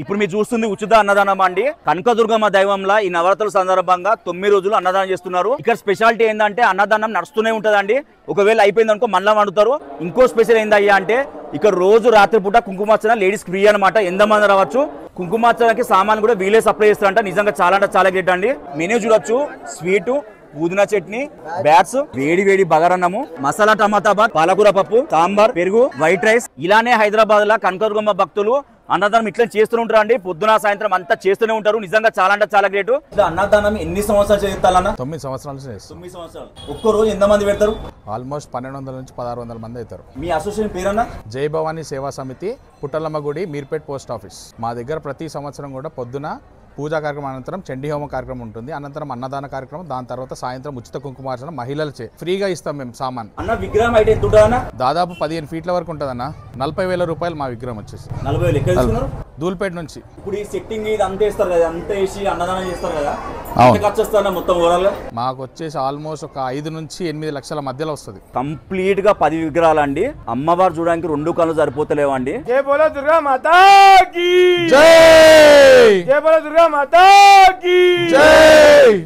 ఇప్పుడు మీరు చూస్తుంది ఉచిత అన్నదానం అండి. కనకదుర్గమ్మ దైవంలా ఈ నవరాత్రుల సందర్భంగా 9 రోజులు అన్నదానం చేస్తున్నారు. ఇక్కడ స్పెషాలిటీ ఏంటంటే అన్నదానం నడుస్తూనే ఉంటదండి. ఒకవేళ అయిపోయింది అనుకో మళ్ళా వండుతారు. ఇంకో స్పెషల్ ఏందయ్యా అంటే ఇక్కడ రోజు రాత్రిపూట కుంకుమార్చన లేడీస్ ఫ్రీ అనమాట. ఎంతమంది రావచ్చు. కుంకుమార్చనకి సామాన్ కూడా వీలే సప్లై చేస్తారంట. నిజంగా చాలా అంటే చాలా గ్రేట్ అండి. మెనూ చూడొచ్చు. స్వీటు, పుదీనా చట్నీ, బ్యాట్స్, వేడి వేడి బగారన్నము, మసాలా టమాటా బాత్, పాలకూర పప్పు, సాంబార్, పెరుగు, వైట్ రైస్. ఇలానే హైదరాబాద్ లా కనకదుర్గమ్మ భక్తులు అన్నదానం ఇట్లా చేస్తూ ఉంటారు అండి. పొద్దున సాయంత్రం అంతా చేస్తూనే ఉంటారు. నిజంగా చాలా అంటే చాలా గ్రేట్. అన్నదానం ఎన్ని సంవత్సరాలు చేస్తారన్న? 9 సంవత్సరాలు 9 సంవత్సరాలు. ఒక్కో రోజు ఎంత మంది పెడతారు? ఆల్మోస్ట్ 1200 నుంచి 1600 మంది అవుతారు. మీ అసోసియేషన్ పేరన్నా? జై భవానీ సేవా సమితి, పుట్టలమ్మ గుడి, మీర్పేట్ పోస్ట్ ఆఫీస్. మా దగ్గర ప్రతి సంవత్సరం కూడా పొద్దున పూజా కార్యక్రమం అనంతరం చండీ హోమ కార్యక్రమం ఉంటుంది. అనంతరం అన్నదాన కార్యక్రమం, దాని తర్వాత సాయంత్రం ఉచిత కుంకుమార్చన మహిళలచే ఫ్రీగా ఇస్తాం మేము సామాన్. అన్న విగ్రహం అయితే ఎంత ఉంటుందన్న? దాదాపు 15 ఫీట్ల వరకు ఉంటుందన్న. 40,000 రూపాయలు మా విగ్రహం వచ్చేసి. 40,000 దూల్పేట నుంచి. ఇప్పుడు ఈ సెట్టింగ్ ఇది అంతా వేస్తారు కదా, అంతా వేసి అన్నదానం చేస్తారు కదా, అవును. ఖర్చు వస్తుందా మొత్తం ఓవరాల్? మాకు వచ్చేసి ఆల్మోస్ట్ ఒక 5 నుంచి 8 లక్షల మధ్యలో వస్తుంది. కంప్లీట్ గా 10 విగ్రహాలు అండి. అమ్మవారు చూడడానికి 2 కళ్ళు సరిపోతలేవండి. జై బోలో దుర్గా మాతా కీ జై! జై బోలో దుర్గా మాతా కీ జై!